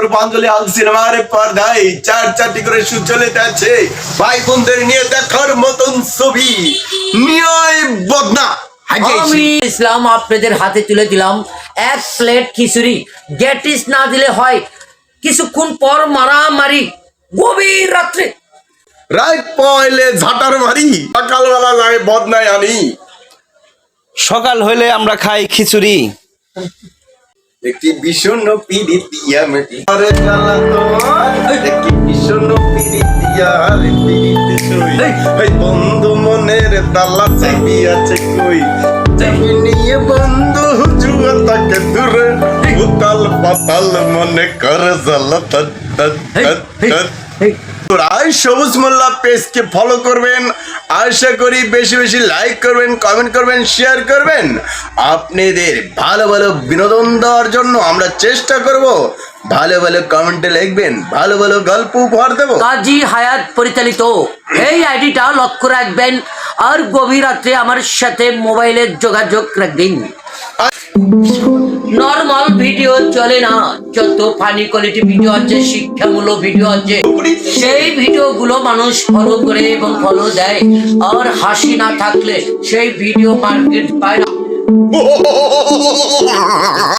রূপাঞ্জলি আল সিনেমার পর্দায় চারটি করে শো চলে যাচ্ছে ভাই বোনদের নিয়ে দেখার মতন ছবি নিয়য় বদনা। আমি ইসলাম আপনাদের হাতে তুলে দিলাম এক প্লেট খিচুড়ি। গ্যাটিস না দিলে হয় কিছুক্ষণ পর মারামারি গভীর রাত্রে। রাত পয়লে ঝাঁটার মারি, সকালবেলা যায় বদনায় আনি। সকাল হইলে আমরা খাই খিচুড়ি। একটি বিষণ্ণ পিড়িতিয়া মেটি আরে জ্বালা তোমার, একটি বিষণ্ণ পিড়িতিয়া রে পিড়িতে সই। এই বন্ধু মনের তালা চাবি আছে কই, চাবি নিয়ে বন্ধু জুয়া তাকে দূরে, উতাল পাতাল মনে করে জ্বালা তত তত তত। সবুজ মোল্লা পেজকে ফলো করবেন, আশা করি বেশি বেশি লাইক করবেন, কমেন্ট করবেন, শেয়ার করবেন। আপনাদের ভালো ভালো বিনোদন দেওয়ার জন্য আমরা চেষ্টা করব। ভালো ভালো কমেন্টে লিখবেন, ভালো ভালো গল্প উপহার দেবো। কাজী হায়াত পরিচালিত এই আইডিটা লক্ষ্য রাখবেন আর গভীর রাত্রে আমার সাথে মোবাইলে যোগাযোগ রাখবেন। নরমাল ভিডিও চলে না, যত ফানি কোয়ালিটি ভিডিও আছে, শিক্ষামূলক ভিডিও আছে, সেই ভিডিওগুলো মানুষ ফলো করে এবং ফলো দেয়। আর হাসি না থাকলে সেই ভিডিও মার্কেট পায় না।